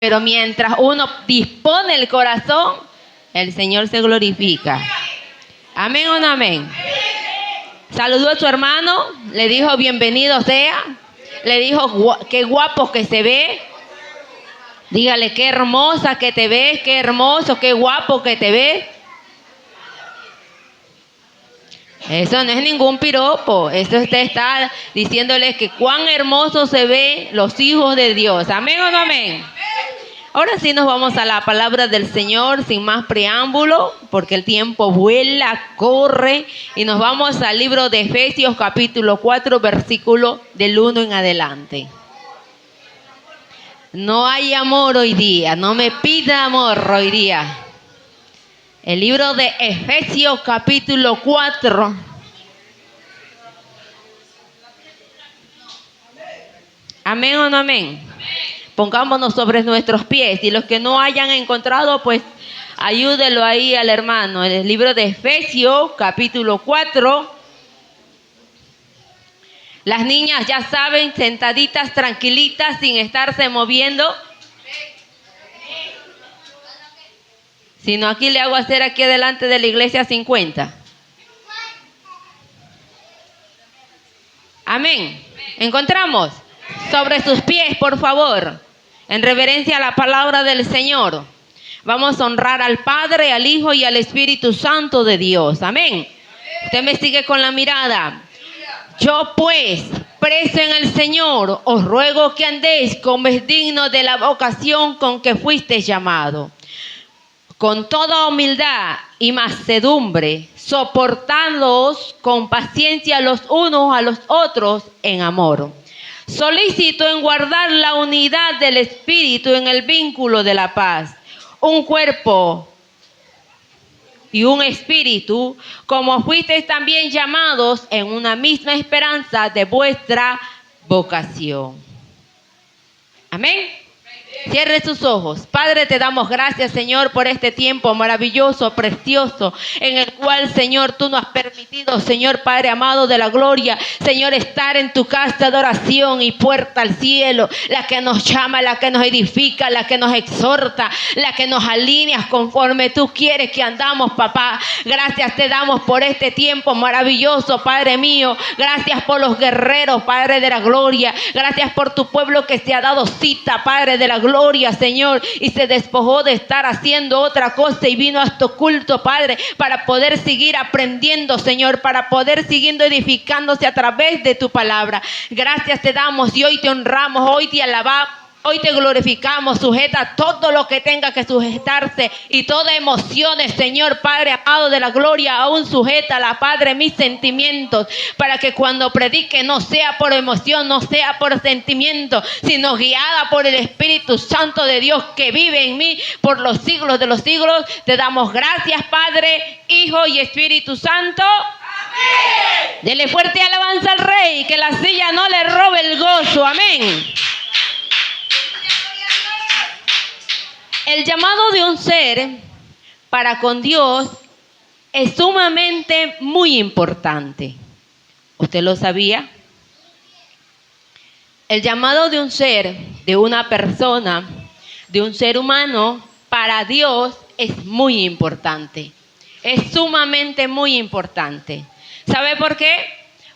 Pero mientras uno dispone el corazón, el Señor se glorifica. ¿Amén o no amén? Saludó a su hermano, le dijo bienvenido sea, le dijo qué guapo que se ve. Dígale qué hermosa que te ves, qué hermoso, qué guapo que te ves. Eso no es ningún piropo, eso usted está diciéndole que cuán hermosos se ven los hijos de Dios. ¿Amén o no amén? Ahora sí nos vamos a la palabra del Señor sin más preámbulo, porque el tiempo vuela, corre, y nos vamos al libro de Efesios capítulo 4, versículo del 1 en adelante. No hay amor hoy día, no me pida amor hoy día. El libro de Efesios capítulo 4. ¿Amén o no amén? Pongámonos sobre nuestros pies, y los que no hayan encontrado, pues ayúdelo ahí al hermano. El libro de Efesios capítulo 4. Las niñas ya saben, sentaditas, tranquilitas, sin estarse moviendo. Sino aquí le hago hacer aquí delante de la iglesia 50. Amén. ¿Encontramos? Sobre sus pies, por favor. En reverencia a la palabra del Señor. Vamos a honrar al Padre, al Hijo y al Espíritu Santo de Dios. Amén. Usted me sigue con la mirada. Yo pues, preso en el Señor, os ruego que andéis como es digno de la vocación con que fuisteis llamado, con toda humildad y mansedumbre, soportándoos con paciencia los unos a los otros en amor. Solicito en guardar la unidad del Espíritu en el vínculo de la paz, un cuerpo y un espíritu, como fuisteis también llamados en una misma esperanza de vuestra vocación. Amén. Cierre sus ojos. Padre, te damos gracias, Señor, por este tiempo maravilloso, precioso, en el cual, Señor, tú nos has permitido, Señor Padre amado de la gloria, Señor, estar en tu casa de oración y puerta al cielo, la que nos llama, la que nos edifica, la que nos exhorta, la que nos alineas conforme tú quieres que andamos, papá. Gracias te damos por este tiempo maravilloso, Padre mío. Gracias por los guerreros, Padre de la gloria. Gracias por tu pueblo que se ha dado cita, Padre de la gloria, Señor, y se despojó de estar haciendo otra cosa y vino a este culto, Padre, para poder seguir aprendiendo, Señor, para poder seguir edificándose a través de tu palabra. Gracias te damos y hoy te honramos, hoy te alabamos. Hoy te glorificamos, sujeta todo lo que tenga que sujetarse y toda emociones, Señor Padre amado de la gloria, aún sujeta la Padre mis sentimientos, para que cuando predique no sea por emoción, no sea por sentimiento, sino guiada por el Espíritu Santo de Dios que vive en mí por los siglos de los siglos. Te damos gracias, Padre, Hijo y Espíritu Santo. Amén. Dele fuerte alabanza al Rey, que la silla no le robe el gozo. Amén. El llamado de un ser para con Dios es sumamente muy importante. ¿Usted lo sabía? El llamado de un ser, de una persona, de un ser humano, para Dios es muy importante. Es sumamente muy importante. ¿Sabe por qué?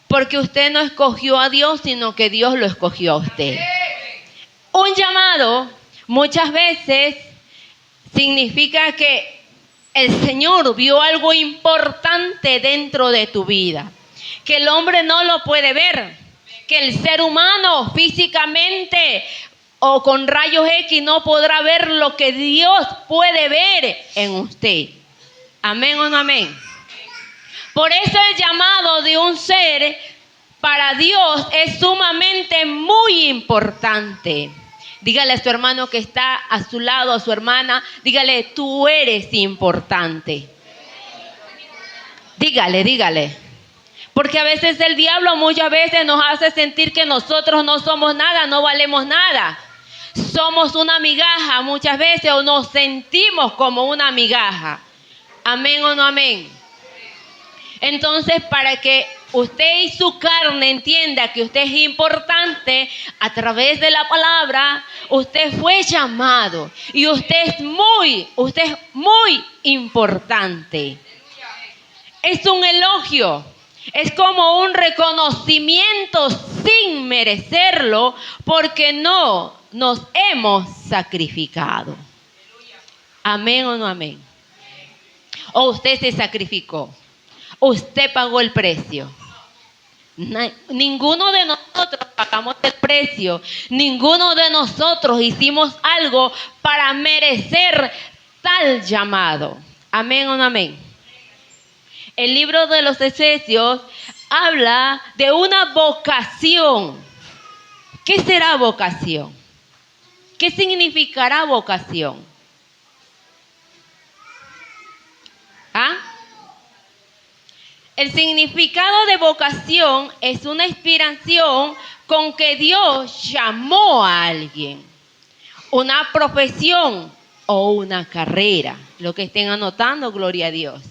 Porque usted no escogió a Dios, sino que Dios lo escogió a usted. Un llamado muchas veces significa que el Señor vio algo importante dentro de tu vida, que el hombre no lo puede ver, que el ser humano físicamente o con rayos X no podrá ver lo que Dios puede ver en usted. Amén o no amén. Por eso el llamado de un ser para Dios es sumamente muy importante. Dígale a su hermano que está a su lado, a su hermana, dígale, tú eres importante. Dígale. Porque a veces el diablo muchas veces nos hace sentir que nosotros no somos nada, no valemos nada. Somos una migaja muchas veces, o nos sentimos como una migaja. Amén o no amén. Entonces, para que usted y su carne entienda que usted es importante a través de la palabra, usted fue llamado y usted es muy importante. Es un elogio, es como un reconocimiento sin merecerlo porque no nos hemos sacrificado. Amén o no amén. O usted se sacrificó, usted pagó el precio. Ninguno de nosotros pagamos el precio, ninguno de nosotros hicimos algo para merecer tal llamado. Amén o no amén. El libro de los Efesios habla de una vocación. ¿Qué será vocación? ¿Qué significará vocación? ¿Ah? El significado de vocación es una inspiración con que Dios llamó a alguien, una profesión o una carrera. Lo que estén anotando, gloria a Dios.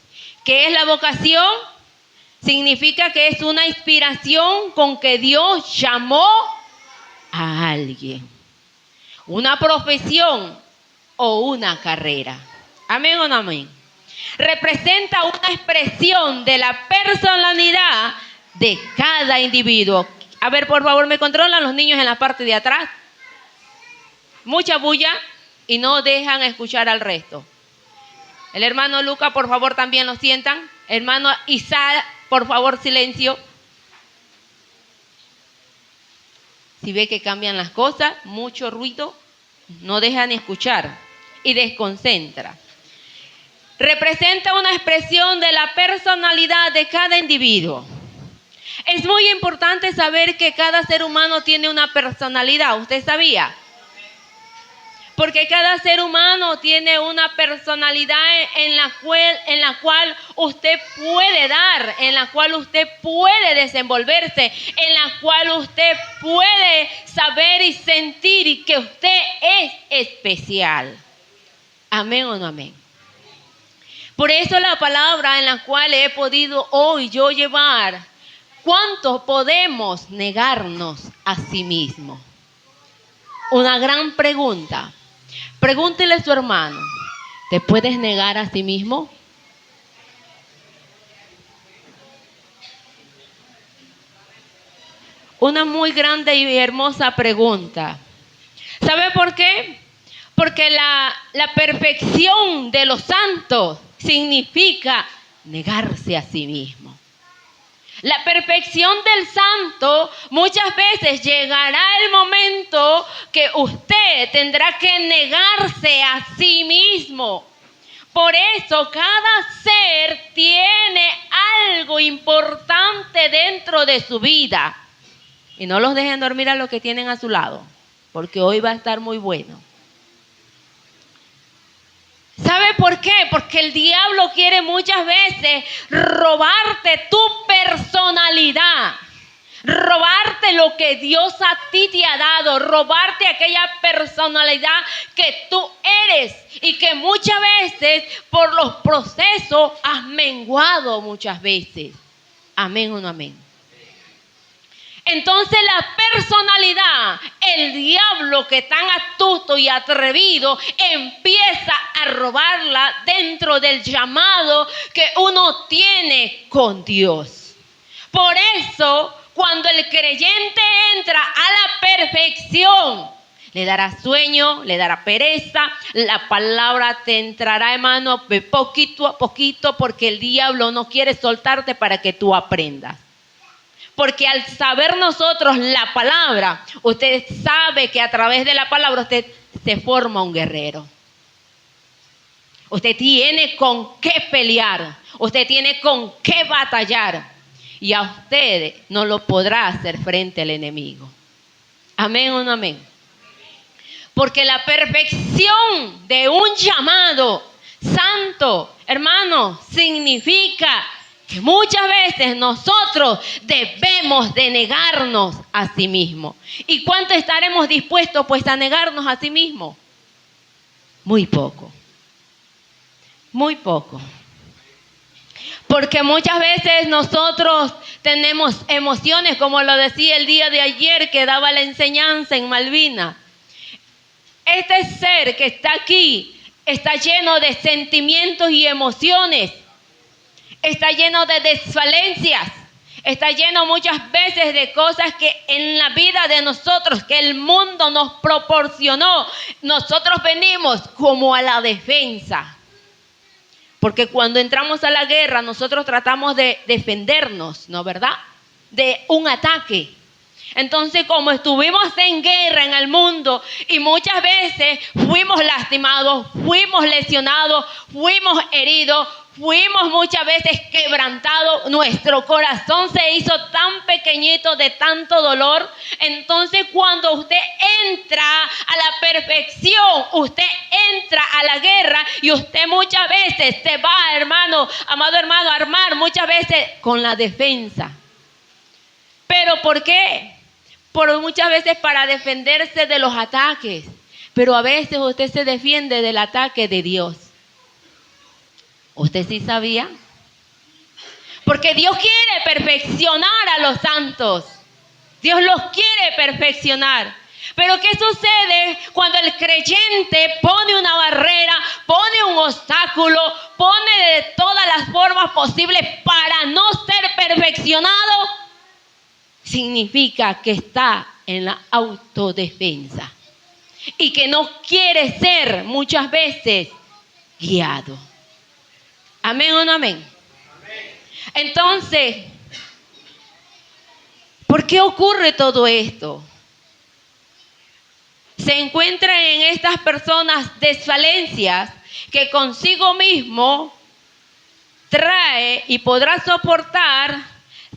¿Qué es la vocación? Significa que es una inspiración con que Dios llamó a alguien, una profesión o una carrera. Amén o no amén. Representa una expresión de la personalidad de cada individuo. A ver, por favor, me controlan los niños en la parte de atrás. Mucha bulla y no dejan escuchar al resto. El hermano Luca, por favor, también lo sientan. Hermano Isaac, por favor, silencio. Si ve que cambian las cosas, mucho ruido, no dejan escuchar y desconcentra. Representa una expresión de la personalidad de cada individuo. Es muy importante saber que cada ser humano tiene una personalidad. ¿Usted sabía? Porque cada ser humano tiene una personalidad en la cual usted puede dar, en la cual usted puede desenvolverse, en la cual usted puede saber y sentir que usted es especial. Amén o no amén. Por eso la palabra en la cual he podido hoy yo llevar, ¿cuánto podemos negarnos a sí mismos? Una gran pregunta. Pregúntele a su hermano, ¿te puedes negar a sí mismo? Una muy grande y hermosa pregunta. ¿Sabe por qué? Porque la perfección de los santos significa negarse a sí mismo. La perfección del santo muchas veces llegará el momento que usted tendrá que negarse a sí mismo. Por eso cada ser tiene algo importante dentro de su vida. Y no los dejen dormir a los que tienen a su lado, porque hoy va a estar muy bueno. ¿Sabe por qué? Porque el diablo quiere muchas veces robarte tu personalidad, robarte lo que Dios a ti te ha dado, robarte aquella personalidad que tú eres y que muchas veces por los procesos has menguado muchas veces. Amén o no amén. Entonces la personalidad, el diablo que tan astuto y atrevido empieza a robarla dentro del llamado que uno tiene con Dios. Por eso, cuando el creyente entra a la perfección, le dará sueño, le dará pereza, la palabra te entrará, hermano, poquito a poquito, porque el diablo no quiere soltarte para que tú aprendas. Porque al saber nosotros la palabra, usted sabe que a través de la palabra usted se forma un guerrero. Usted tiene con qué pelear, usted tiene con qué batallar. Y a usted no lo podrá hacer frente al enemigo. Amén o no amén. Porque la perfección de un llamado santo, hermano, significa que muchas veces nosotros debemos de negarnos a sí mismos. ¿Y cuánto estaremos dispuestos pues a negarnos a sí mismos? Muy poco. Muy poco. Porque muchas veces nosotros tenemos emociones, como lo decía el día de ayer que daba la enseñanza en Malvina. Este ser que está aquí está lleno de sentimientos y emociones. Está lleno de desfalencias. Está lleno muchas veces de cosas que en la vida de nosotros, que el mundo nos proporcionó, nosotros venimos como a la defensa. Porque cuando entramos a la guerra, nosotros tratamos de defendernos, ¿no verdad? De un ataque. Entonces, como estuvimos en guerra en el mundo y muchas veces fuimos lastimados, fuimos lesionados, fuimos heridos, fuimos muchas veces quebrantados, nuestro corazón se hizo tan pequeñito de tanto dolor. Entonces, cuando usted entra a la perfección, usted entra a la guerra y usted muchas veces se va, hermano, amado hermano, a armar muchas veces con la defensa. ¿Pero por qué? Por muchas veces para defenderse de los ataques, pero a veces usted se defiende del ataque de Dios. ¿Usted sí sabía? Porque Dios quiere perfeccionar a los santos. Dios los quiere perfeccionar. Pero ¿qué sucede cuando el creyente pone una barrera, pone un obstáculo, pone de todas las formas posibles para no ser perfeccionado? Significa que está en la autodefensa y que no quiere ser muchas veces guiado. ¿Amén o no amén? Amén. Entonces, ¿por qué ocurre todo esto? Se encuentran en estas personas desfalencias que consigo mismo trae y podrá soportar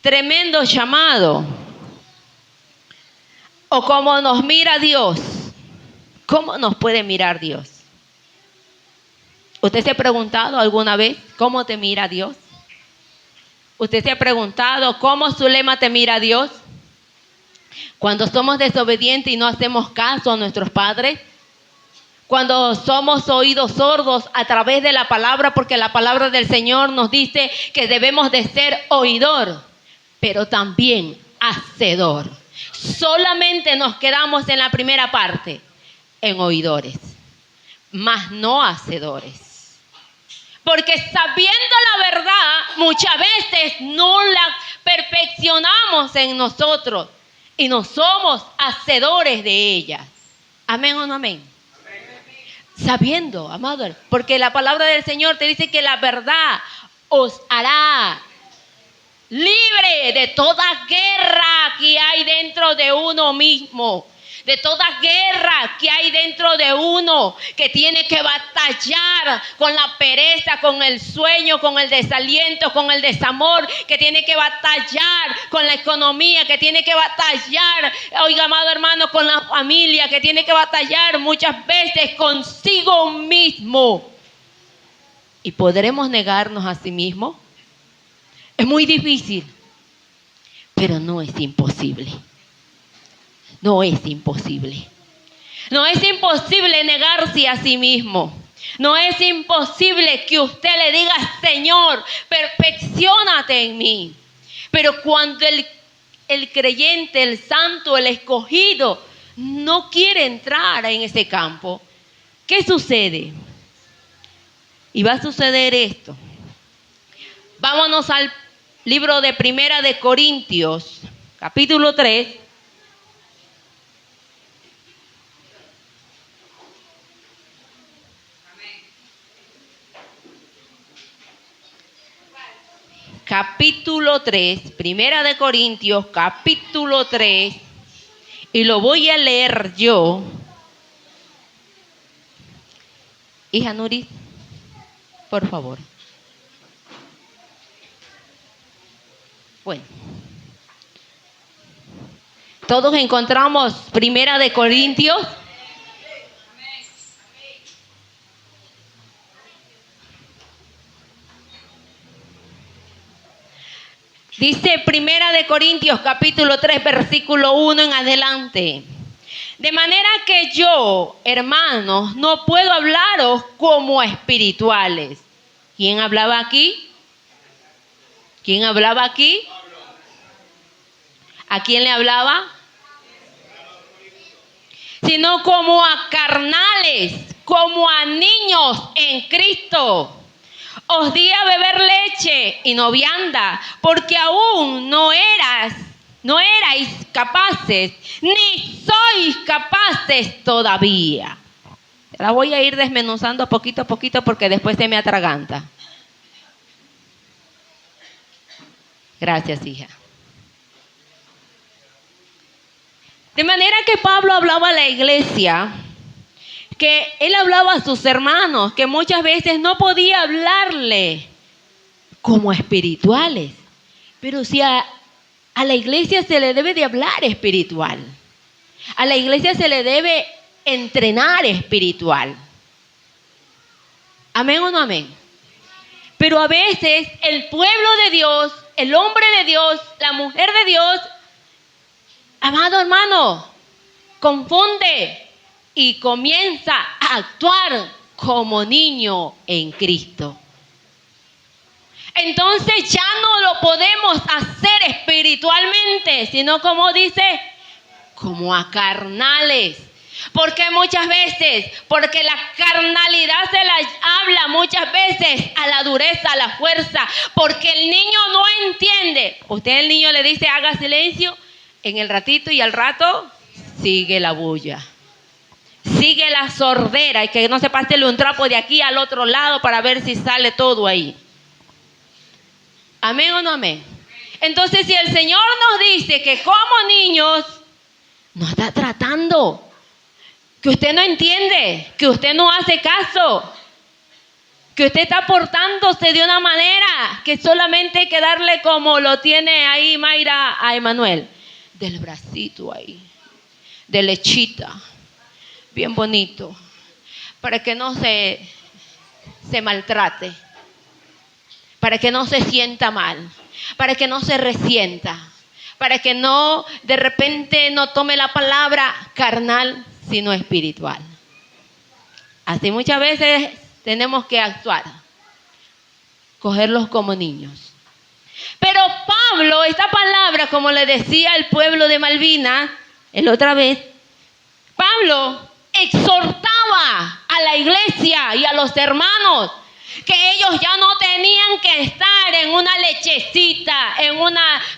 tremendo llamado. O cómo nos mira Dios. ¿Cómo nos puede mirar Dios? ¿Usted se ha preguntado alguna vez cómo te mira Dios? ¿Usted se ha preguntado cómo Zulema te mira Dios? Cuando somos desobedientes y no hacemos caso a nuestros padres. Cuando somos oídos sordos a través de la palabra, porque la palabra del Señor nos dice que debemos de ser oidor, pero también hacedor. Solamente nos quedamos en la primera parte, en oidores, mas no hacedores. Porque sabiendo la verdad, muchas veces no la perfeccionamos en nosotros y no somos hacedores de ellas. ¿Amén o no amén? Sabiendo, amado, porque la palabra del Señor te dice que la verdad os hará libre de toda guerra que hay dentro de uno mismo, de toda guerra que hay dentro de uno, que tiene que batallar con la pereza, con el sueño, con el desaliento, con el desamor, que tiene que batallar con la economía, que tiene que batallar, oiga, amado hermano, con la familia, que tiene que batallar muchas veces consigo mismo. ¿Y podremos negarnos a sí mismos? Es muy difícil, pero no es imposible. No es imposible. No es imposible negarse a sí mismo. No es imposible que usted le diga, Señor, perfecciónate en mí. Pero cuando el creyente, el santo, el escogido, no quiere entrar en ese campo, ¿qué sucede? Y va a suceder esto. Vámonos al libro de Primera de Corintios, capítulo 3. Capítulo 3, Primera de Corintios, capítulo 3, y lo voy a leer yo. Hija Nuri, por favor. Bueno, todos encontramos Primera de Corintios. Dice Primera de Corintios capítulo 3 versículo 1 en adelante. De manera que yo, hermanos, no puedo hablaros como a espirituales. ¿Quién hablaba aquí? ¿Quién hablaba aquí? ¿A quién le hablaba? Sino como a carnales, como a niños en Cristo. Os di a beber leche y no vianda, porque aún no erais capaces, ni sois capaces todavía. La voy a ir desmenuzando poquito a poquito porque después se me atraganta. Gracias, hija. De manera que Pablo hablaba a la iglesia, que él hablaba a sus hermanos, que muchas veces no podía hablarle como espirituales. Pero si a la iglesia se le debe de hablar espiritual. A la iglesia se le debe entrenar espiritual. ¿Amén o no amén? Pero a veces el pueblo de Dios, el hombre de Dios, la mujer de Dios, amado hermano, confunde y comienza a actuar como niño en Cristo. Entonces ya no lo podemos hacer espiritualmente, sino como dice, como a carnales. Porque muchas veces, porque la carnalidad se la habla muchas veces a la dureza, a la fuerza, porque el niño no entiende. Usted al niño le dice haga silencio en el ratito y al rato sigue la bulla. Sigue la sordera y que no se pase un trapo de aquí al otro lado para ver si sale todo ahí. ¿Amén o no amén? Entonces, si el Señor nos dice que como niños, nos está tratando, que usted no entiende, que usted no hace caso, que usted está portándose de una manera que solamente hay que darle como lo tiene ahí Mayra a Emanuel, del bracito ahí, de lechita, bien bonito, para que no se maltrate, para que no se sienta mal, para que no se resienta, para que no de repente no tome la palabra carnal, sino espiritual. Así muchas veces tenemos que actuar, cogerlos como niños. Pero Pablo, esta palabra, como le decía al pueblo de Malvinas, la otra vez, Pablo exhortaba a la iglesia y a los hermanos que ellos ya no tenían que estar en una lechecita,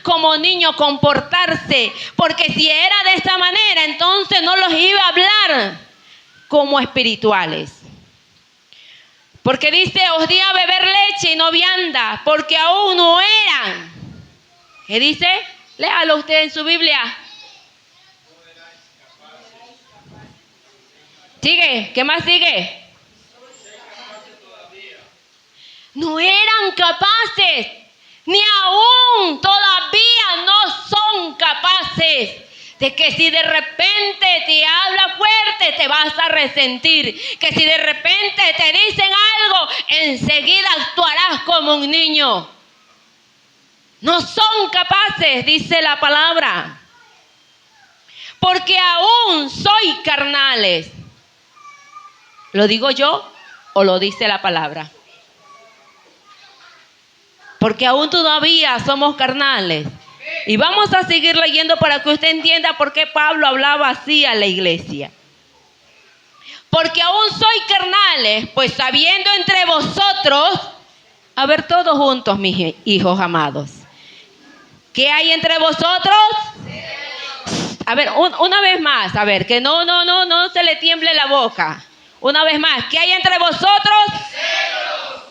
como niño comportarse, porque si era de esta manera, entonces no los iba a hablar como espirituales. Porque dice, os di a beber leche y no vianda, porque aún no eran. ¿Qué dice? Léalo usted en su Biblia. Sigue, ¿qué más sigue? No eran capaces, ni aún todavía no son capaces. De que si de repente te habla fuerte te vas a resentir. Que si de repente te dicen algo, enseguida actuarás como un niño. No son capaces, dice la palabra. Porque aún soy carnales. ¿Lo digo yo o lo dice la palabra? Porque aún todavía somos carnales. Y vamos a seguir leyendo para que usted entienda por qué Pablo hablaba así a la iglesia. Porque aún soy carnales, pues sabiendo entre vosotros, a ver todos juntos, mis hijos amados. ¿Qué hay entre vosotros? A ver, una vez más, a ver, que no se le tiemble la boca. Una vez más, ¿qué hay entre vosotros?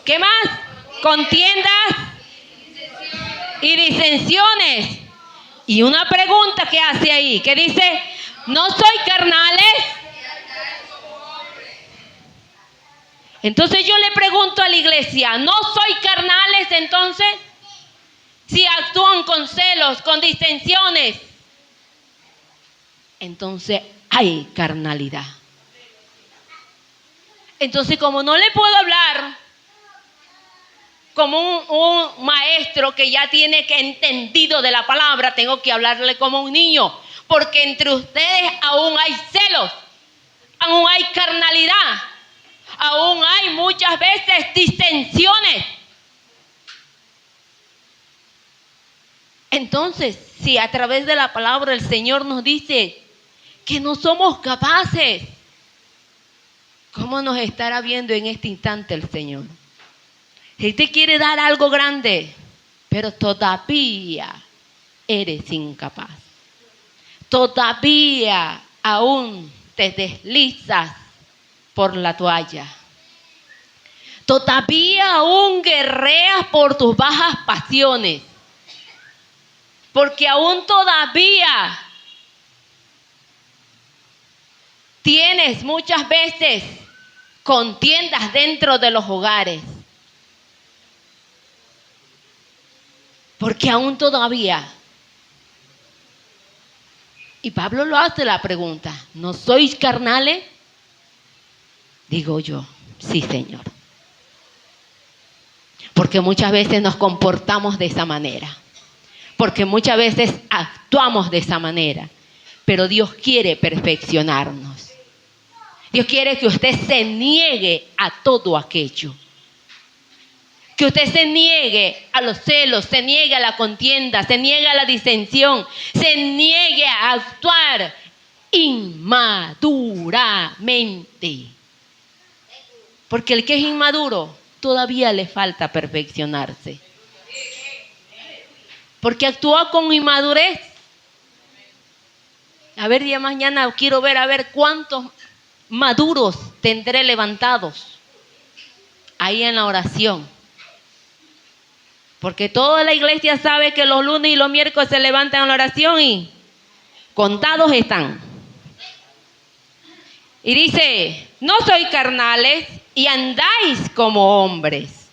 ¿Qué más? Contiendas y disensiones. Y una pregunta que hace ahí, que dice, ¿no soy carnales? Entonces yo le pregunto a la iglesia, ¿no soy carnales entonces? Si actúan con celos, con disensiones, entonces hay carnalidad. Entonces como no le puedo hablar como un maestro que ya tiene que entendido de la palabra, tengo que hablarle como un niño, porque entre ustedes aún hay celos, aún hay carnalidad, aún hay muchas veces disensiones. Entonces, si a través de la palabra el Señor nos dice que no somos capaces, ¿cómo nos estará viendo en este instante el Señor? Si te quiere dar algo grande, pero todavía eres incapaz. Todavía aún te deslizas por la toalla. Todavía aún guerreas por tus bajas pasiones. Porque aún todavía tienes muchas veces contiendas dentro de los hogares. Porque aún todavía. Y Pablo lo hace la pregunta, ¿no sois carnales? Digo yo, sí, Señor. Porque muchas veces nos comportamos de esa manera. Porque muchas veces actuamos de esa manera. Pero Dios quiere perfeccionarnos. Dios quiere que usted se niegue a todo aquello. Que usted se niegue a los celos, se niegue a la contienda, se niegue a la disensión, se niegue a actuar inmaduramente. Porque el que es inmaduro todavía le falta perfeccionarse. Porque actúa con inmadurez. A ver, día mañana quiero ver a ver cuántos maduros tendré levantados ahí en la oración. Porque toda la iglesia sabe que los lunes y los miércoles se levantan en la oración y contados están. Y dice, no sois carnales y andáis como hombres.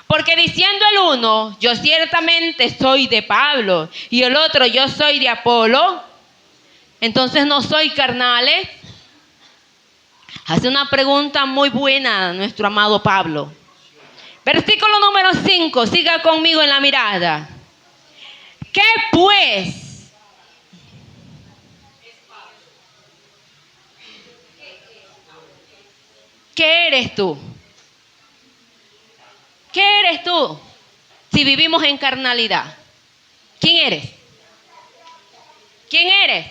Porque diciendo el uno, yo ciertamente soy de Pablo, y el otro, yo soy de Apolo, entonces no soy carnales. Hace una pregunta muy buena nuestro amado Pablo. Versículo número 5, siga conmigo en la mirada. ¿Qué pues? ¿Qué eres tú? ¿Qué eres tú si vivimos en carnalidad? ¿Quién eres? ¿Quién eres?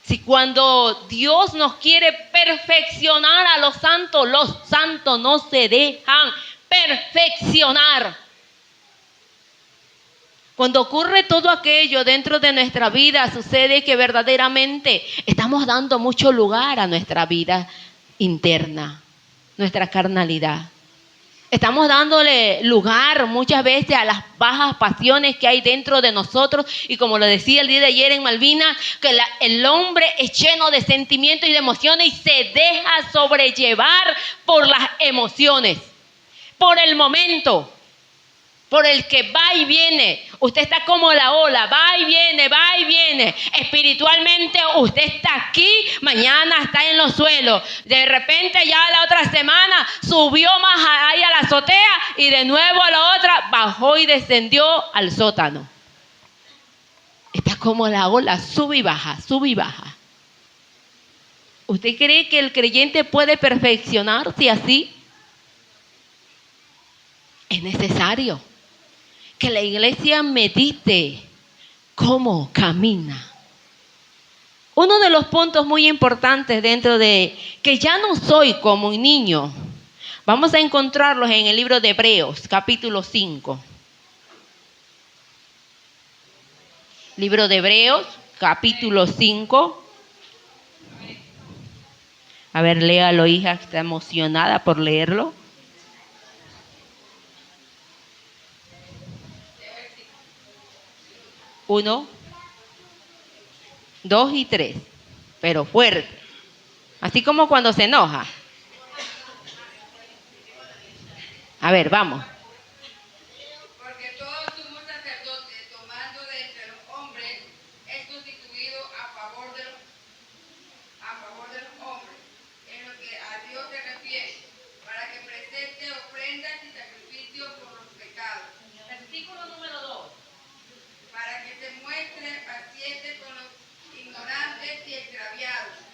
Si cuando Dios nos quiere perfeccionar a los santos no se dejan perfeccionar. Cuando ocurre todo aquello dentro de nuestra vida, sucede que verdaderamente estamos dando mucho lugar a nuestra vida interna, nuestra carnalidad. Estamos dándole lugar muchas veces a las bajas pasiones que hay dentro de nosotros. Y como lo decía el día de ayer en Malvinas, que el hombre es lleno de sentimientos y de emociones y se deja sobrellevar por las emociones, por el momento, por el que va y viene. Usted está como la ola, va y viene, va y viene. Espiritualmente usted está aquí, mañana está en los suelos. De repente ya la otra semana subió más ahí a la azotea y de nuevo a la otra bajó y descendió al sótano. Está como la ola, sube y baja, sube y baja. ¿Usted cree que el creyente puede perfeccionarse así? Es necesario que la iglesia medite cómo camina. Uno de los puntos muy importantes dentro de que ya no soy como un niño, vamos a encontrarlos en el libro de Hebreos, capítulo 5. Libro de Hebreos, capítulo 5. A ver, léalo, hija, que está emocionada por leerlo. 1, 2 y 3, pero fuerte. Así como cuando se enoja. A ver, vamos. Porque todo sumo sacerdote, tomando de entre los hombres, es constituido a favor de los hombres, en lo que a Dios se refiere, para que presente ofrendas y sacrificios por los pecados. Versículo número 2. Para que se muestre paciente con los ignorantes y extraviados,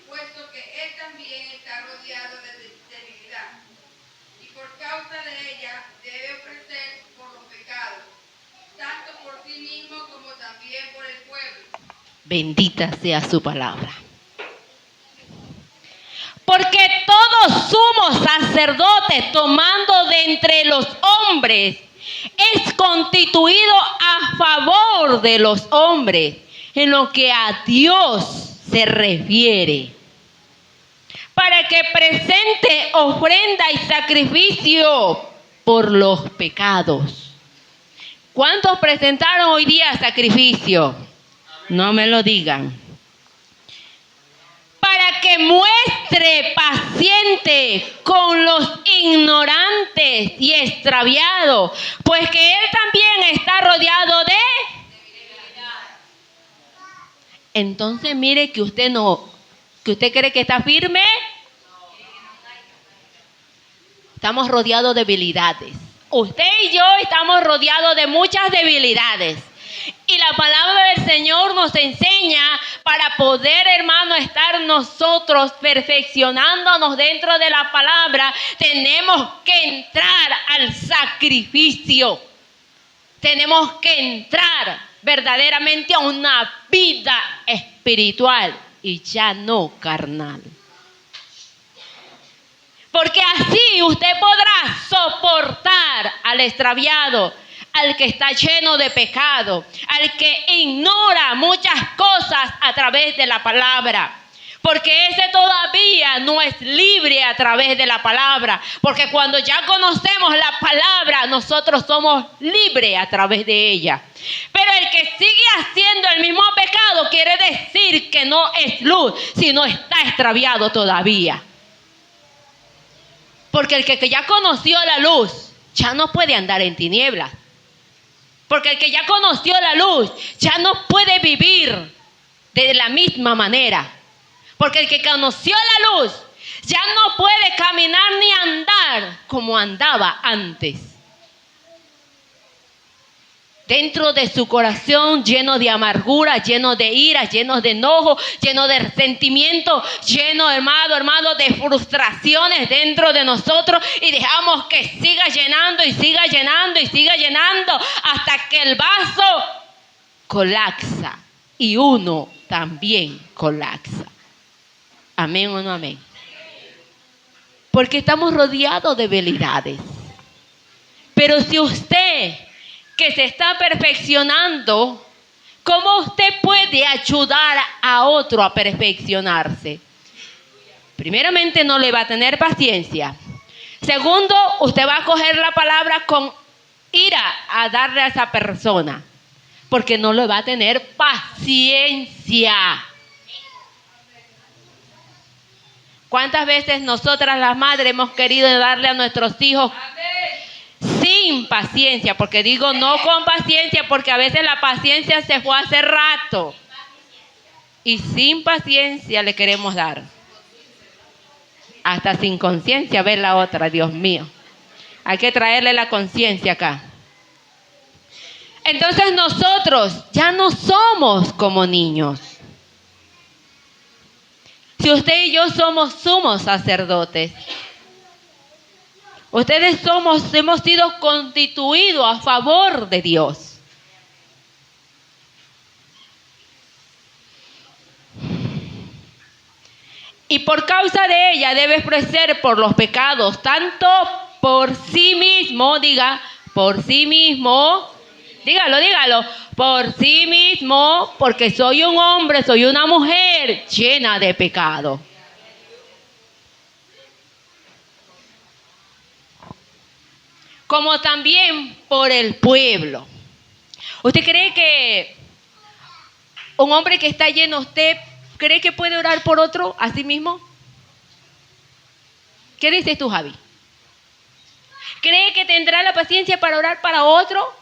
puesto que él también está rodeado de debilidad. Y por causa de ella Bendita sea su palabra. Porque todo sumo sacerdote tomando de entre los hombres es constituido a favor de los hombres en lo que a Dios se refiere, para que presente ofrenda y sacrificio por los pecados. ¿Cuántos presentaron hoy día sacrificio? No me lo digan. Para que muestre paciente con los ignorantes y extraviados, pues que él también está rodeado de... Entonces mire que usted cree que está firme. Estamos rodeados de debilidades. Usted y yo estamos rodeados de muchas debilidades. Y la palabra del Señor nos enseña para poder, hermano, estar nosotros perfeccionándonos dentro de la palabra, tenemos que entrar al sacrificio. Tenemos que entrar verdaderamente a una vida espiritual y ya no carnal. Porque así usted podrá soportar al extraviado, al que está lleno de pecado, al que ignora muchas cosas a través de la palabra. Porque ese todavía no es libre a través de la palabra. Porque cuando ya conocemos la palabra, nosotros somos libres a través de ella. Pero el que sigue haciendo el mismo pecado quiere decir que no es luz, sino está extraviado todavía. Porque el que ya conoció la luz, ya no puede andar en tinieblas. Porque el que ya conoció la luz, ya no puede vivir de la misma manera. Porque el que conoció la luz, ya no puede caminar ni andar como andaba antes. Dentro de su corazón lleno de amargura, lleno de ira, lleno de enojo, lleno de resentimiento, lleno, hermano, de frustraciones dentro de nosotros, y dejamos que siga llenando y siga llenando y siga llenando hasta que el vaso colapsa y uno también colapsa. ¿Amén o no amén? Porque estamos rodeados de debilidades. Pero si usted que se está perfeccionando, ¿cómo usted puede ayudar a otro a perfeccionarse? Primeramente, no le va a tener paciencia. Segundo, usted va a coger la palabra con ira a darle a esa persona, porque no le va a tener paciencia. ¿Cuántas veces nosotras las madres hemos querido darle a nuestros hijos sin paciencia? Porque digo no con paciencia, porque a veces la paciencia se fue hace rato. Y sin paciencia le queremos dar. Hasta sin conciencia ver la otra, Dios mío. Hay que traerle la conciencia acá. Entonces nosotros ya no somos como niños. Si usted y yo somos sumos sacerdotes, ustedes hemos sido constituidos a favor de Dios. Y por causa de ella debe ofrecer por los pecados, tanto por sí mismo, diga, por sí mismo, dígalo, por sí mismo, porque soy un hombre, soy una mujer llena de pecado. Como también por el pueblo. ¿Usted cree que un hombre que está lleno, usted cree que puede orar por otro a sí mismo? ¿Qué dices tú, Javi? ¿Cree que tendrá la paciencia para orar para otro?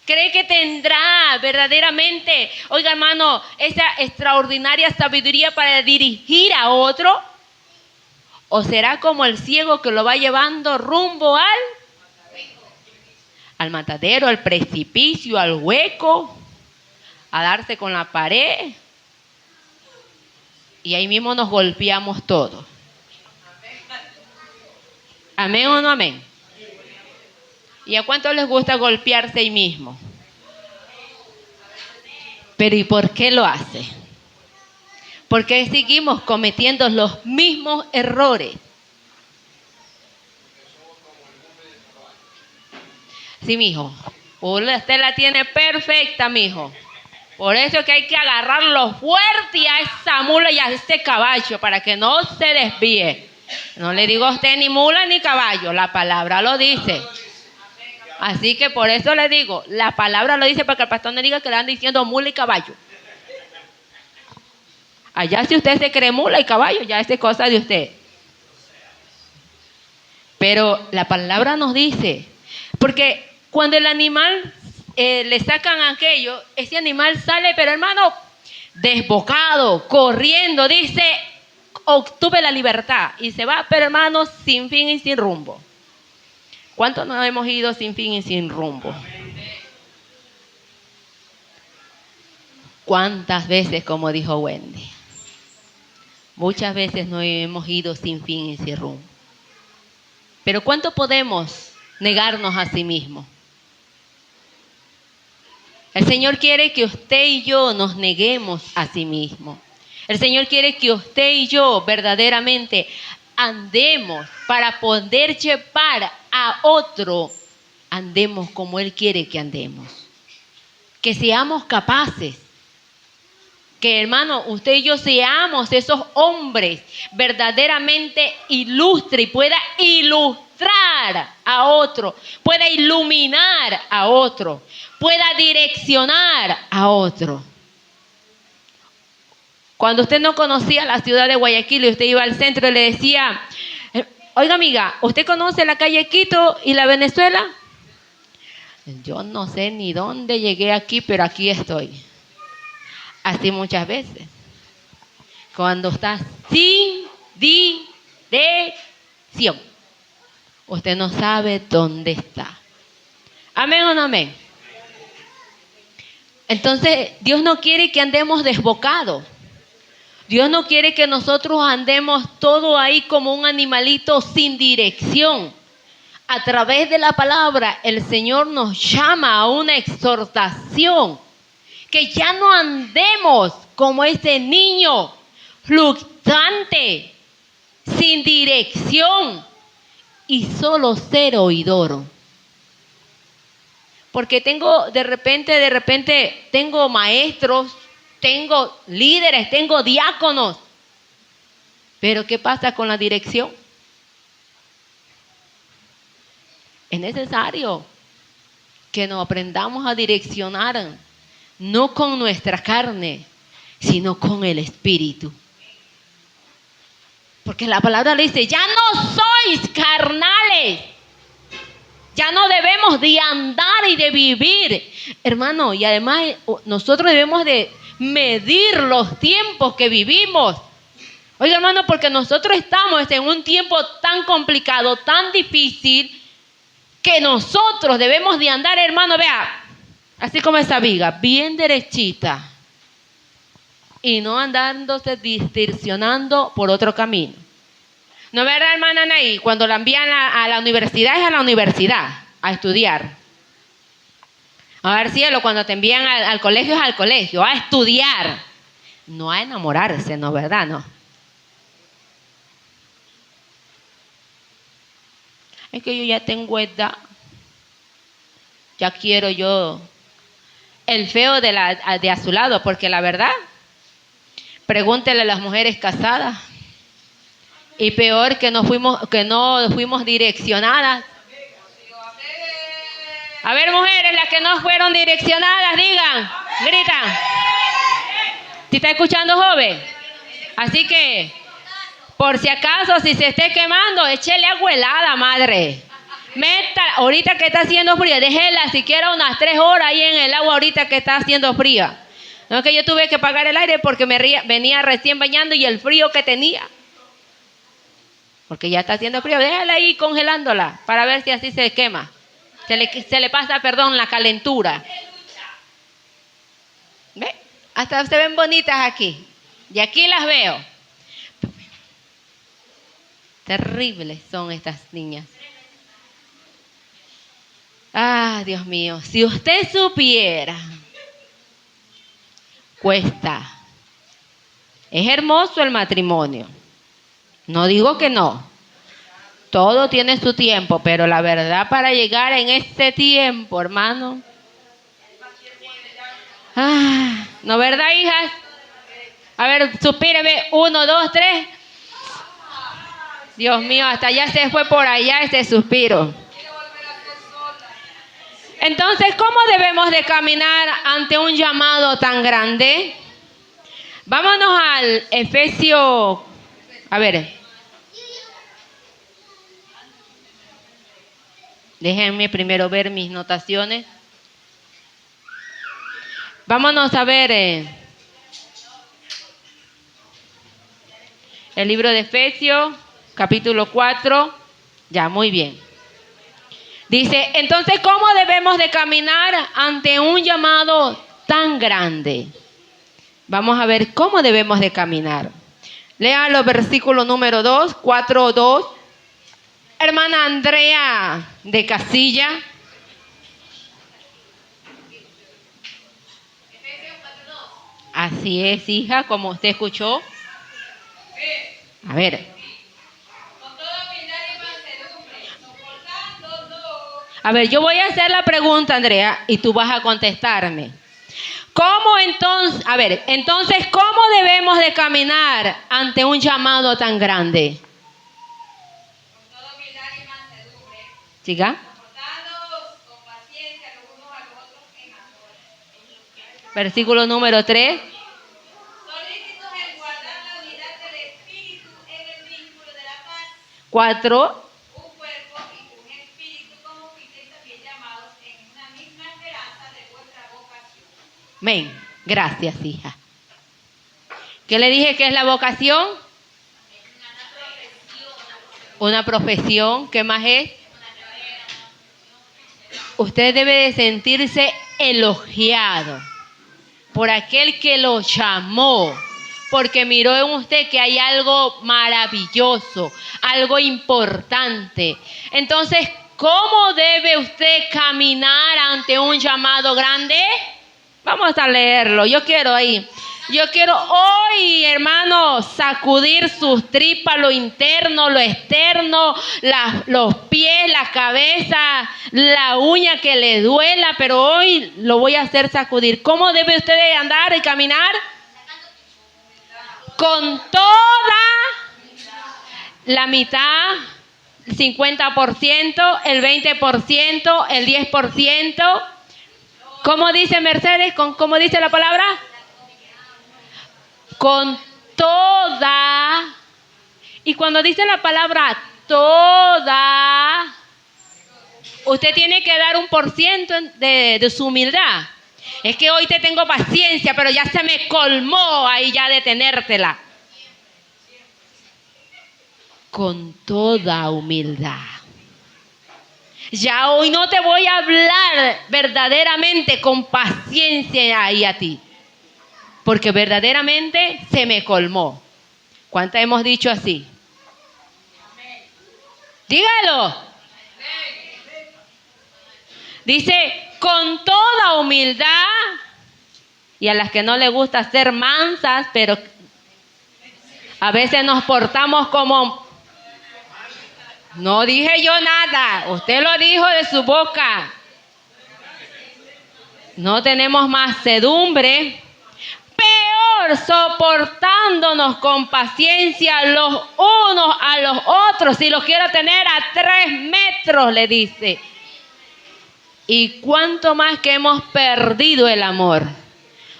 ¿Cree que tendrá verdaderamente, oiga hermano, esa extraordinaria sabiduría para dirigir a otro? ¿O será como el ciego que lo va llevando rumbo al matadero, al precipicio, al hueco, a darse con la pared? Y ahí mismo nos golpeamos todos. ¿Amén o no amén? ¿Y a cuántos les gusta golpearse ahí mismo? Pero ¿y por qué lo hace? ¿Por qué seguimos cometiendo los mismos errores? Sí, mijo. Usted la tiene perfecta, mijo. Por eso es que hay que agarrarlo fuerte a esa mula y a este caballo para que no se desvíe. No le digo a usted ni mula ni caballo, la palabra lo dice. Así que por eso le digo, la palabra lo dice para que el pastor no diga que le andan diciendo mula y caballo. Allá si usted se cree mula y caballo, ya es cosa de usted. Pero la palabra nos dice, porque cuando el animal le sacan aquello, ese animal sale, pero hermano, desbocado, corriendo, dice, obtuve la libertad. Y se va, pero hermano, sin fin y sin rumbo. ¿Cuántos nos hemos ido sin fin y sin rumbo? ¿Cuántas veces, como dijo Wendy? Muchas veces nos hemos ido sin fin y sin rumbo. Pero ¿cuánto podemos negarnos a sí mismos? El Señor quiere que usted y yo nos neguemos a sí mismos. El Señor quiere que usted y yo verdaderamente andemos para poder llevar a otro. Andemos como Él quiere que andemos. Que seamos capaces. Que hermano, usted y yo seamos esos hombres verdaderamente ilustres y pueda ilustrar a otro, pueda iluminar a otro, pueda direccionar a otro. Cuando usted no conocía la ciudad de Guayaquil y usted iba al centro y le decía, oiga amiga, ¿usted conoce la calle Quito y la Venezuela? Yo no sé ni dónde llegué aquí, pero aquí estoy. Así muchas veces. Cuando está sin dirección, usted no sabe dónde está. ¿Amén o no amén? Entonces, Dios no quiere que andemos desbocados. Dios no quiere que nosotros andemos todo ahí como un animalito sin dirección. A través de la palabra, el Señor nos llama a una exhortación. Que ya no andemos como ese niño fluctuante, sin dirección y solo ser oidor. Porque de repente, tengo maestros, tengo líderes, tengo diáconos. Pero ¿qué pasa con la dirección? Es necesario que nos aprendamos a direccionar. No con nuestra carne, sino con el Espíritu. Porque la palabra le dice, ya no sois carnales. Ya no debemos de andar y de vivir. Hermano, y además nosotros debemos de medir los tiempos que vivimos. Oiga, hermano, porque nosotros estamos en un tiempo tan complicado, tan difícil, que nosotros debemos de andar, hermano, vea, así como esa viga, bien derechita. Y no andándose distorsionando por otro camino. ¿No es verdad, hermana Anaí? Cuando la envían a la universidad, es a la universidad, a estudiar. A ver, cielo, cuando te envían al colegio, es al colegio, a estudiar. No a enamorarse, ¿no es verdad? No. Es que yo ya tengo edad. Ya quiero yo el feo de a su lado, porque la verdad, pregúntele a las mujeres casadas. Y peor que no fuimos direccionadas. A ver, mujeres, las que no fueron direccionadas, digan, gritan. ¿Sí está escuchando, joven? Así que, por si acaso, si se esté quemando, échele agua helada, madre. Ahorita que está haciendo frío, déjela siquiera unas 3 horas ahí en el agua ahorita que está haciendo fría. No es que yo tuve que apagar el aire porque venía recién bañando y el frío que tenía. Porque ya está haciendo frío, déjala ahí congelándola para ver si así se quema. Se le pasa, la calentura. ¿Ve? Hasta se ven bonitas aquí. Y aquí las veo. Terribles son estas niñas. Ah, Dios mío, si usted supiera cuesta. Es hermoso el matrimonio. No digo que no. Todo tiene su tiempo, pero la verdad para llegar en este tiempo, hermano. ¿No verdad, hijas? A ver, suspíreme. 1, 2, 3. Dios mío, hasta ya se fue por allá ese suspiro. Entonces, ¿cómo debemos de caminar ante un llamado tan grande? Vámonos al Efesio. A ver. Déjenme primero ver mis notaciones. Vámonos a ver el libro de Efesios, capítulo 4. Ya, muy bien. Dice, entonces, ¿cómo debemos de caminar ante un llamado tan grande? Vamos a ver cómo debemos de caminar. Lean los versículos número 2, 4, 2. Hermana Andrea de Casilla. Así es, hija, como usted escuchó. A ver. A ver, yo voy a hacer la pregunta, Andrea, y tú vas a contestarme. ¿Cómo entonces, entonces, cómo debemos de caminar ante un llamado tan grande? Con toda humildad y mansedumbre. Siga. Soportándoos con paciencia los unos a los otros en amor. Versículo número 3. Solícitos en guardar la unidad del espíritu en el vínculo de la paz. 4. Un cuerpo y un espíritu, como fuisteis también llamados en una misma esperanza de vuestra vocación. Amén. Gracias, hija. ¿Qué le dije que es la vocación? Una profesión. ¿Qué más es? Usted debe de sentirse elogiado por aquel que lo llamó, porque miró en usted que hay algo maravilloso, algo importante. Entonces, ¿cómo debe usted caminar ante un llamado grande? Vamos a leerlo. Yo quiero hoy, hermanos, sacudir sus tripas, lo interno, lo externo, los pies, la cabeza, la uña que le duela, pero hoy lo voy a hacer sacudir. ¿Cómo debe usted de andar y caminar? Con toda la mitad, 50%, el 20%, el 10%. ¿Cómo dice Mercedes? ¿Cómo dice la palabra? Con toda. Y cuando dice la palabra toda, usted tiene que dar 1% de su humildad. Es que hoy te tengo paciencia, pero ya se me colmó ahí ya de tenértela. Con toda humildad. Ya hoy no te voy a hablar verdaderamente con paciencia ahí a ti. Porque verdaderamente se me colmó. ¿Cuántas hemos dicho así? Dígalo. Dice, con toda humildad, y a las que no les gusta ser mansas, pero a veces nos portamos como... No dije yo nada, usted lo dijo de su boca. No tenemos mansedumbre. Peor, soportándonos con paciencia los unos a los otros. Si los quiero tener a 3 metros, le dice. Y cuánto más que hemos perdido el amor.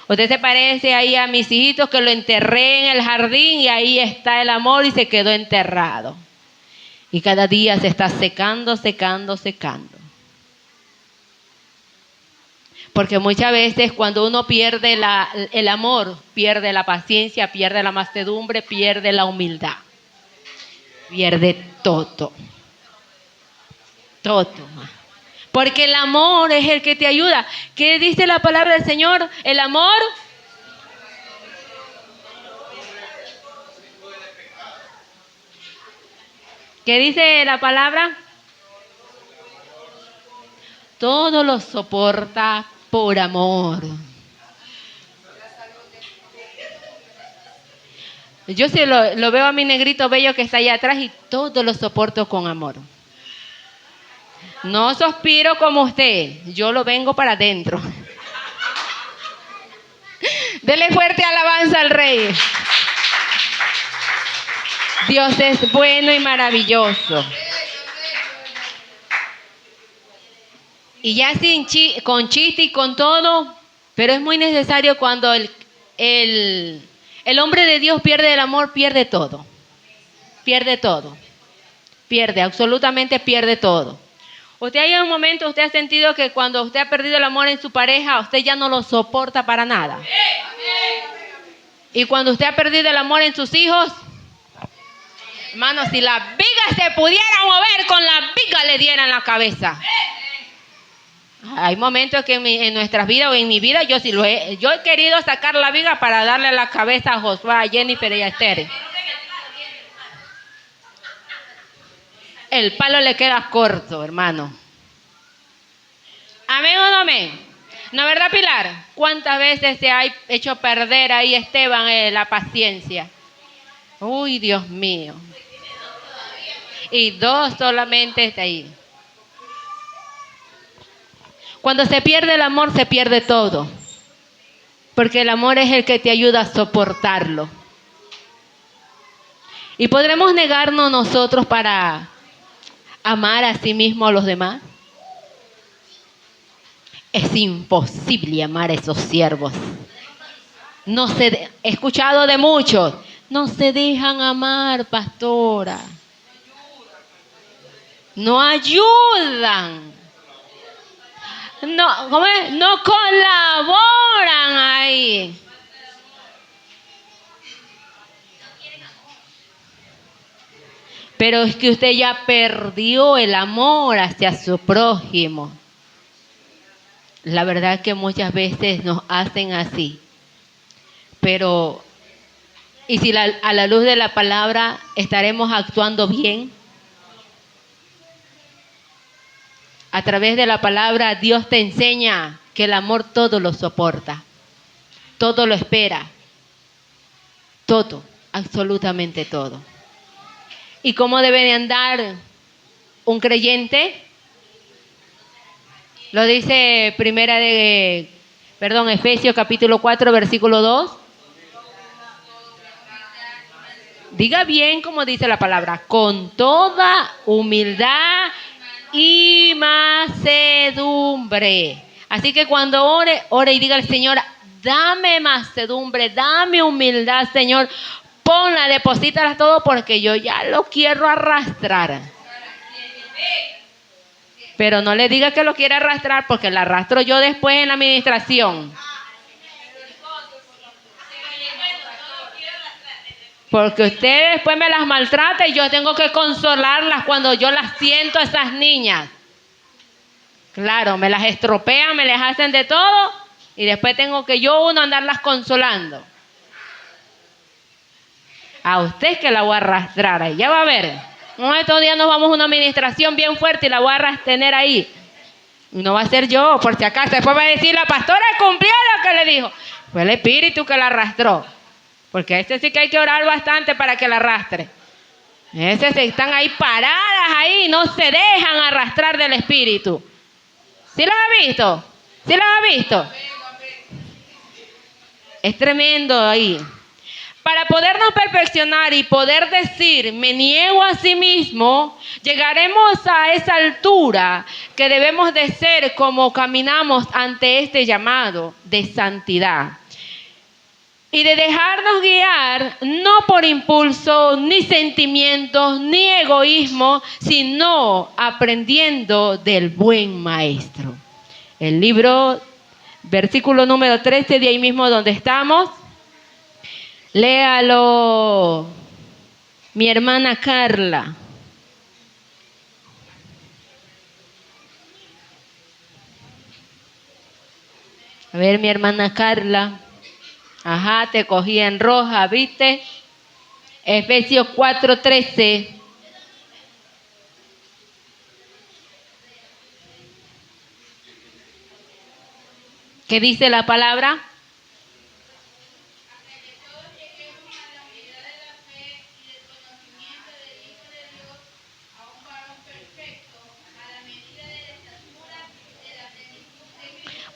Usted se parece ahí a mis hijitos que lo enterré en el jardín y ahí está el amor y se quedó enterrado. Y cada día se está secando, secando, secando. Porque muchas veces cuando uno pierde el amor, pierde la paciencia, pierde la mansedumbre, pierde la humildad. Pierde todo. Todo. Porque el amor es el que te ayuda. ¿Qué dice la palabra del Señor? El amor... ¿Qué dice la palabra? Todo lo soporta por amor. Yo sí lo veo a mi negrito bello que está allá atrás y todo lo soporto con amor. No suspiro como usted, yo lo vengo para adentro. Dele fuerte alabanza al Rey. Dios es bueno y maravilloso. Y ya con chiste y con todo, pero es muy necesario cuando el hombre de Dios pierde el amor, pierde todo. Pierde todo. Pierde, absolutamente pierde todo. Usted hay un momento, usted ha sentido que cuando usted ha perdido el amor en su pareja, usted ya no lo soporta para nada. Y cuando usted ha perdido el amor en sus hijos, hermano, si la viga se pudiera mover, con la viga le dieran la cabeza. Hay momentos que en nuestras vidas o en mi vida yo he querido sacar la viga para darle la cabeza a Josué, a Jennifer y a Esther. El palo le queda corto, hermano. ¿Amén o no amén? ¿No, verdad, Pilar? ¿Cuántas veces se ha hecho perder ahí Esteban la paciencia? Uy, Dios mío. Y 2 solamente está ahí. Cuando se pierde el amor, se pierde todo. Porque el amor es el que te ayuda a soportarlo. ¿Y podremos negarnos nosotros para amar a sí mismo a los demás? Es imposible amar a esos siervos. He escuchado de muchos. No se dejan amar, pastora. No ayudan. No, ¿cómo es? No colaboran ahí. Pero es que usted ya perdió el amor hacia su prójimo. La verdad que muchas veces nos hacen así. Pero, ¿y si a la luz de la palabra estaremos actuando bien? A través de la palabra Dios te enseña que el amor todo lo soporta, todo lo espera, todo, absolutamente todo. ¿Y cómo debe de andar un creyente? Lo dice Efesios capítulo 4, versículo 2. Diga bien como dice la palabra, con toda humildad y mansedumbre. Así que cuando ore y diga al Señor, dame mansedumbre, dame humildad, Señor, ponla, deposítala todo porque yo ya lo quiero arrastrar. Pero no le diga que lo quiere arrastrar porque la arrastro yo después en la administración. Porque usted después me las maltrata y yo tengo que consolarlas cuando yo las siento a esas niñas. Claro, me las estropean, me les hacen de todo y después tengo que yo andarlas consolando. A usted es que la voy a arrastrar ahí, ya va a ver. Estos días nos vamos a una administración bien fuerte y la voy a tener ahí. Y no va a ser yo, por si acaso. Después va a decir, la pastora cumplió lo que le dijo. Fue el espíritu que la arrastró. Porque este sí que hay que orar bastante para que la arrastre. Están ahí paradas ahí, no se dejan arrastrar del espíritu. ¿Sí las ha visto? ¿Sí las ha visto? Es tremendo ahí. Para podernos perfeccionar y poder decir, me niego a sí mismo, llegaremos a esa altura que debemos de ser como caminamos ante este llamado de santidad. Y de dejarnos guiar no por impulso, ni sentimientos, ni egoísmo, sino aprendiendo del buen maestro. El libro, versículo número 13, de ahí mismo donde estamos. Léalo, mi hermana Carla. A ver, mi hermana Carla. Ajá, te cogí en roja, ¿viste? Efesios 4:13. ¿Qué dice la palabra?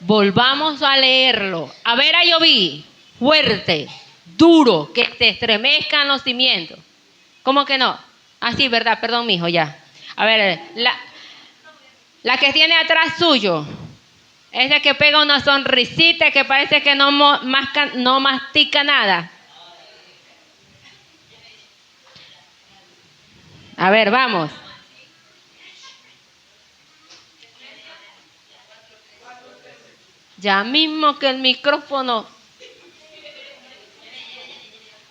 Volvamos a leerlo. A ver, ahí yo vi, fuerte, duro, que te estremezcan los cimientos. ¿Cómo que no? Ah, sí, verdad, perdón, mijo, ya. A ver, la que tiene atrás suyo. Esa que pega una sonrisita que parece que no mastica nada. A ver, vamos. Ya mismo que el micrófono.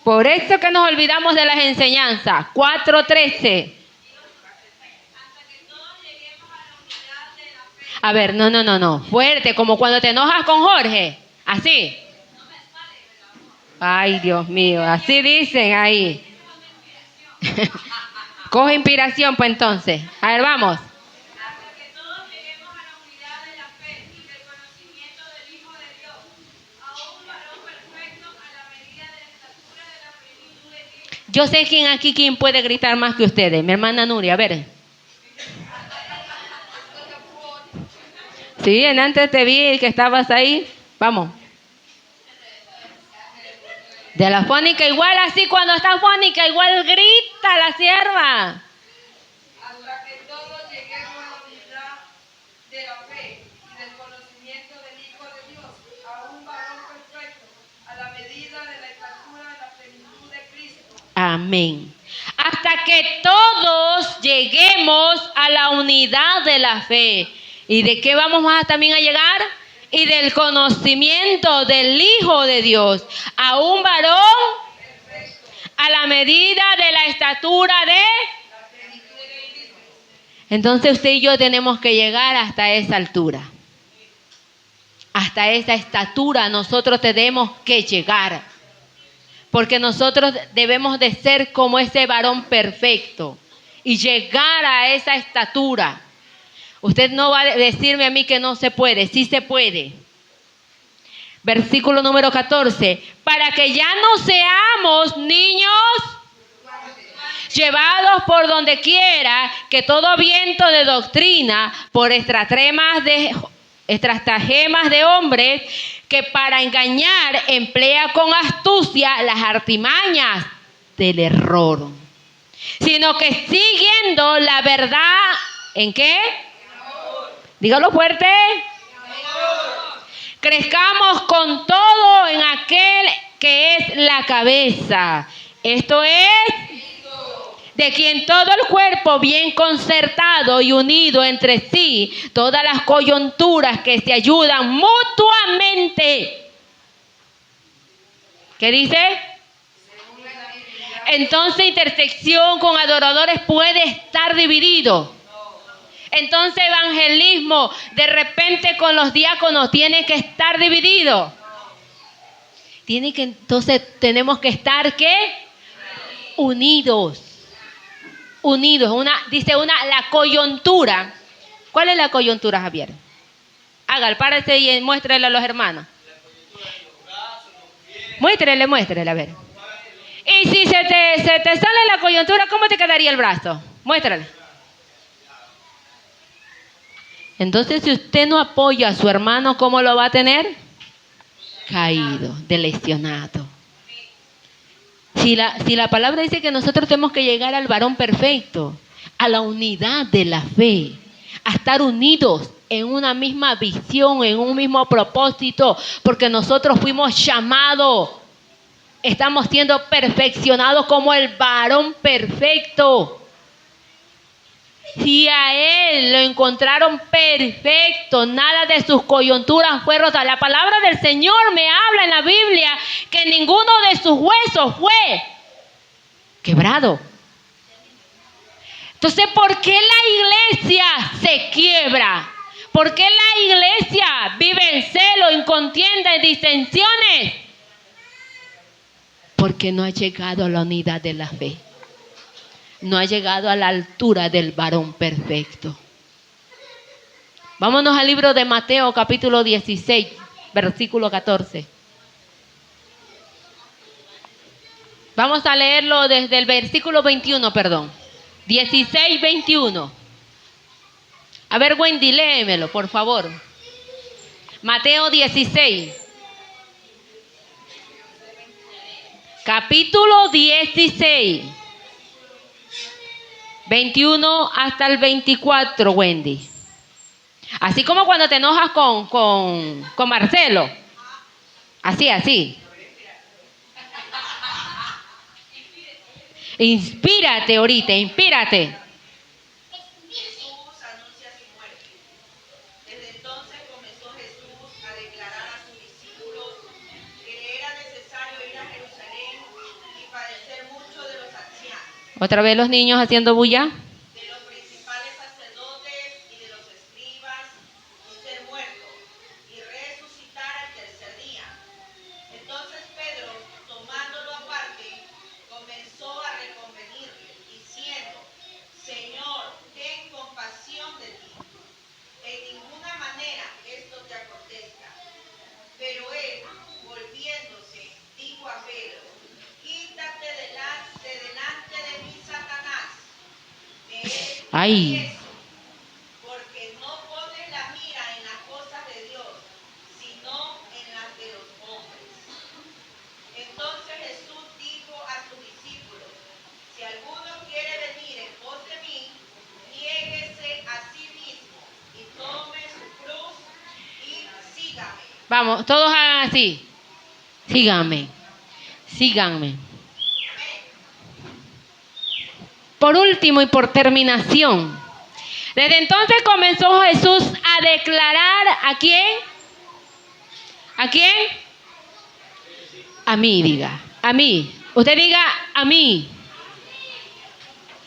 Por eso que nos olvidamos de las enseñanzas. 4:13. A ver, no. Fuerte, como cuando te enojas con Jorge. Así. Ay, Dios mío, así dicen ahí. Coge inspiración, pues entonces. A ver, vamos. Yo sé quién puede gritar más que ustedes. Mi hermana Nuria, a ver. Sí, en antes te vi que estabas ahí. Vamos. De la fónica igual, así cuando está fónica igual grita la sierva. Hasta que todos lleguemos a la unidad de la fe y del conocimiento del Hijo de Dios, a un varón perfecto, a la medida de la estatura de la plenitud de Cristo. Amén. Hasta que todos lleguemos a la unidad de la fe. ¿Y de qué vamos también a llegar? Y del conocimiento del Hijo de Dios, a un varón a la medida de la estatura de... Entonces usted y yo tenemos que llegar hasta esa altura. Hasta esa estatura nosotros tenemos que llegar. Porque nosotros debemos de ser como ese varón perfecto y llegar a esa estatura. Usted no va a decirme a mí que no se puede, sí se puede. Versículo número 14. Para que ya no seamos niños llevados por donde quiera, que todo viento de doctrina, por estratagemas de hombres, que para engañar emplea con astucia las artimañas del error, sino que siguiendo la verdad, ¿en qué? Dígalo fuerte. Crezcamos con todo en aquel que es la cabeza. Esto es de quien todo el cuerpo bien concertado y unido entre sí, todas las coyunturas que se ayudan mutuamente. ¿Qué dice? Entonces intersección con adoradores puede estar dividido. Entonces evangelismo de repente con los diáconos tiene que estar dividido. Entonces tenemos que estar ¿qué? Unidos. Unidos. La coyuntura. ¿Cuál es la coyuntura, Javier? Hágalo, párese y muéstrele a los hermanos. Muéstrele, a ver. Y si se te sale la coyuntura, ¿cómo te quedaría el brazo? Muéstrale. Entonces, si usted no apoya a su hermano, ¿cómo lo va a tener? Caído, lesionado. Si la palabra dice que nosotros tenemos que llegar al varón perfecto, a la unidad de la fe, a estar unidos en una misma visión, en un mismo propósito, porque nosotros fuimos llamados, estamos siendo perfeccionados como el varón perfecto. Si a él lo encontraron perfecto, nada de sus coyunturas fue rota. La palabra del Señor me habla en la Biblia que ninguno de sus huesos fue quebrado. Entonces, ¿por qué la iglesia se quiebra? ¿Por qué la iglesia vive en celo, en contienda, en disensiones? Porque no ha llegado a la unidad de la fe. No ha llegado a la altura del varón perfecto. Vámonos al libro de Mateo, capítulo 16, versículo 14. Vamos a leerlo desde el versículo 21, 16, 21. A ver, Wendy, léemelo, por favor. Mateo 16. Capítulo 16. 21 hasta el 24, Wendy. Así como cuando te enojas con Marcelo. Así. Inspírate ahorita, inspírate. Jesús anuncia su muerte. Desde entonces comenzó Jesús a declarar a sus discípulos que le era necesario ir a Jerusalén y padecer mucho de los ancianos, Otra vez los niños haciendo bulla. de los principales sacerdotes y de los escribas, y ser muerto y resucitar al tercer día. Entonces Pedro, tomándolo aparte, comenzó a reconvenirle, diciendo: Señor, ten compasión de ti. En ninguna manera esto te acontezca. Pero él, volviéndose, dijo a Pedro: Quítate delante de mí, Satanás. Me eres Ay. tropiezo, porque no pones la mira en las cosas de Dios, sino en las de los hombres. Entonces Jesús dijo a sus discípulos: Si alguno quiere venir en pos de mí, niéguese a sí mismo y tome su cruz y sígame. Vamos, todos hagan así. Síganme. Por último y por terminación. Desde entonces comenzó Jesús a declarar ¿a quién? ¿A quién? A mí, diga. A mí. Usted diga a mí.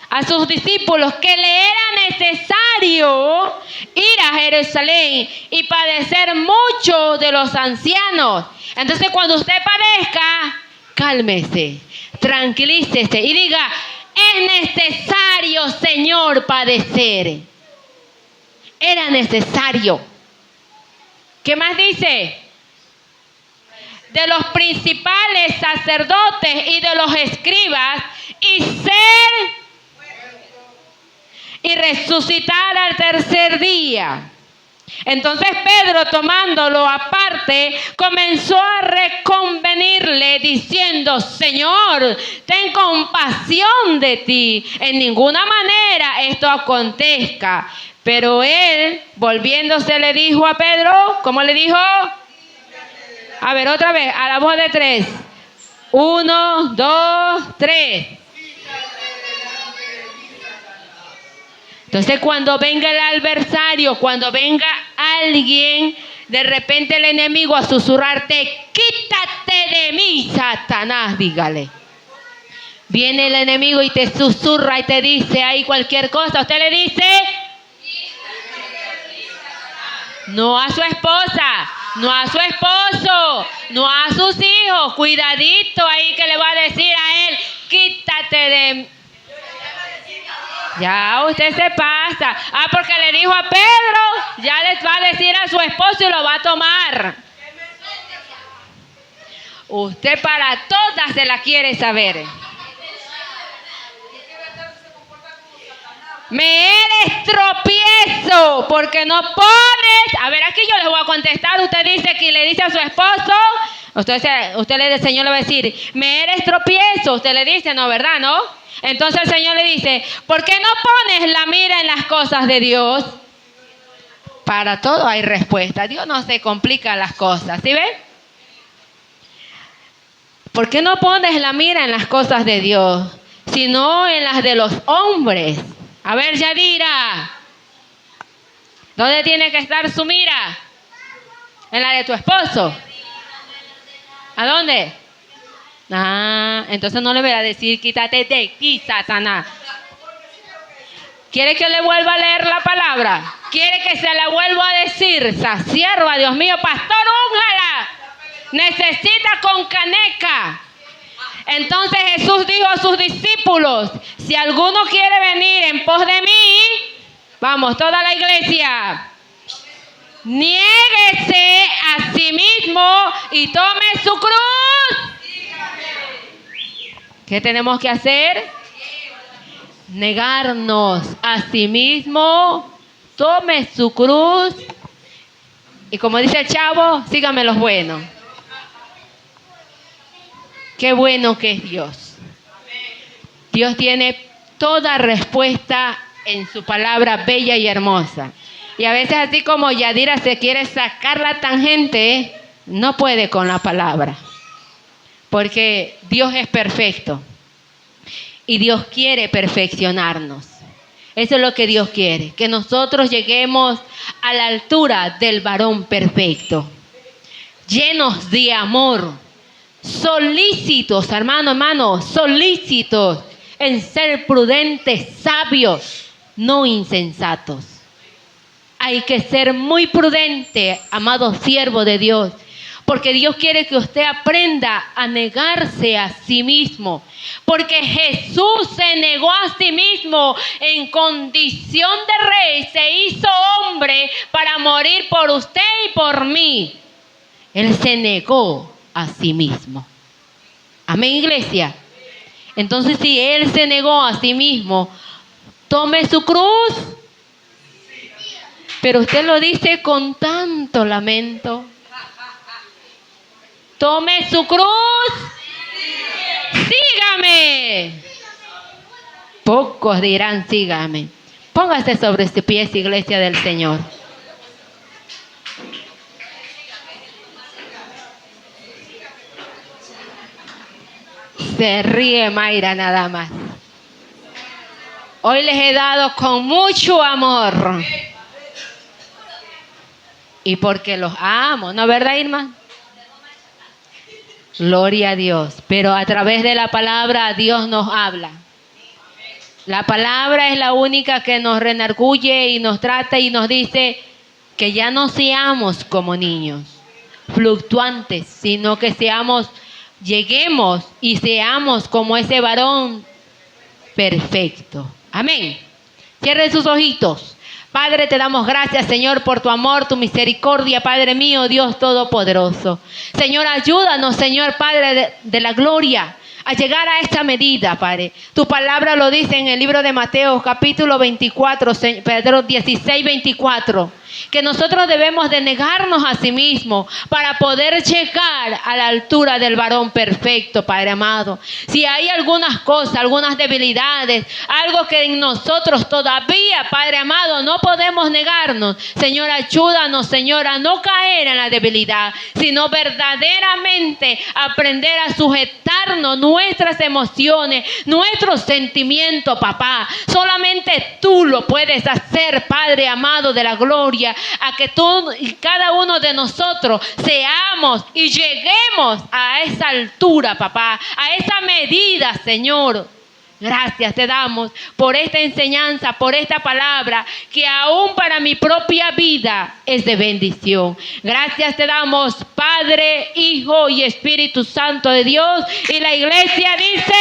A sus discípulos que le era necesario ir a Jerusalén y padecer mucho de los ancianos. Entonces cuando usted padezca, cálmese, tranquilícese y diga: es necesario, Señor, padecer. Era necesario. ¿Qué más dice? De los principales sacerdotes y de los escribas, y resucitar al tercer día. Entonces Pedro, tomándolo aparte, comenzó a reconvenirle diciendo: Señor, ten compasión de ti. En ninguna manera esto acontezca. Pero él, volviéndose, le dijo a Pedro, ¿cómo le dijo? A ver, otra vez, a la voz de 3. 1, 2, 3. Entonces cuando venga el adversario, cuando venga alguien, de repente el enemigo a susurrarte: quítate de mí, Satanás, dígale. Viene el enemigo y te susurra y te dice ahí cualquier cosa. Usted le dice: no a su esposa, no a su esposo, no a sus hijos. Cuidadito ahí que le va a decir a él: quítate de mí. Ya usted se pasa. Porque le dijo a Pedro, ya les va a decir a su esposo y lo va a tomar. Usted para todas se la quiere saber. Me eres tropiezo porque no pones. A ver, aquí yo les voy a contestar. Usted dice que le dice a su esposo. El Señor le va a decir: me eres tropiezo. Usted le dice: no, ¿verdad? ¿No? Entonces el Señor le dice: ¿por qué no pones la mira en las cosas de Dios? Para todo hay respuesta. Dios no se complica las cosas, ¿sí ven? ¿Por qué no pones la mira en las cosas de Dios, sino en las de los hombres? A ver, Yadira, ¿dónde tiene que estar su mira? ¿En la de tu esposo? ¿A dónde? Entonces no le voy a decir: quítate de ti, Satanás. ¿Quiere que le vuelva a leer la palabra? ¿Quiere que se la vuelva a decir? Sierva, Dios mío, pastor, úngala. Necesita con caneca. Entonces Jesús dijo a sus discípulos: si alguno quiere venir en pos de mí, vamos, toda la iglesia, niéguese a sí mismo y tome su cruz. ¿Qué tenemos que hacer? Negarnos a sí mismo, tome su cruz Y como dice el chavo, síganme los buenos. Qué bueno que es Dios. Dios tiene toda respuesta en su palabra bella y hermosa. Y a veces así como Yadira se quiere sacar la tangente, no puede con la palabra. Porque Dios es perfecto. Y Dios quiere perfeccionarnos. Eso es lo que Dios quiere. Que nosotros lleguemos a la altura del varón perfecto. Llenos de amor. Solícitos, hermano, solícitos en ser prudentes, sabios, no insensatos. Hay que ser muy prudente, amado siervo de Dios, porque Dios quiere que usted aprenda a negarse a sí mismo, porque Jesús se negó a sí mismo en condición de rey, se hizo hombre para morir por usted y por mí. Él se negó a sí mismo. Amén, iglesia. Entonces, si Él se negó a sí mismo, tome su cruz. Pero usted lo dice con tanto lamento. Tome su cruz. Sígame. Pocos dirán sígame. Póngase sobre sus pies, iglesia del Señor. Se ríe Mayra nada más. Hoy les he dado con mucho amor. Y porque los amo, ¿no es verdad, Irma? Gloria a Dios. Pero a través de la palabra Dios nos habla. La palabra es la única que nos redarguye y nos trata y nos dice que ya no seamos como niños fluctuantes, sino que lleguemos y seamos como ese varón perfecto. Amén. Cierren sus ojitos. Padre, te damos gracias, Señor, por tu amor, tu misericordia, Padre mío, Dios Todopoderoso. Señor, ayúdanos, Señor, Padre de la gloria, a llegar a esta medida, Padre. Tu palabra lo dice en el libro de Mateo, capítulo 24, Pedro 16, 24. Que nosotros debemos de negarnos a sí mismos para poder llegar a la altura del varón perfecto, Padre amado. Si hay algunas cosas, algunas debilidades, algo que en nosotros todavía, Padre amado, no podemos negarnos, Señor, ayúdanos, Señor, a no caer en la debilidad, sino verdaderamente aprender a sujetarnos nuestras emociones, nuestros sentimientos, papá. Solamente tú lo puedes hacer, Padre amado de la gloria. A que tú y cada uno de nosotros seamos y lleguemos a esa altura, papá, a esa medida, Señor. Gracias te damos por esta enseñanza, por esta palabra que aún para mi propia vida es de bendición. Gracias te damos, Padre, Hijo y Espíritu Santo de Dios. Y la iglesia dice...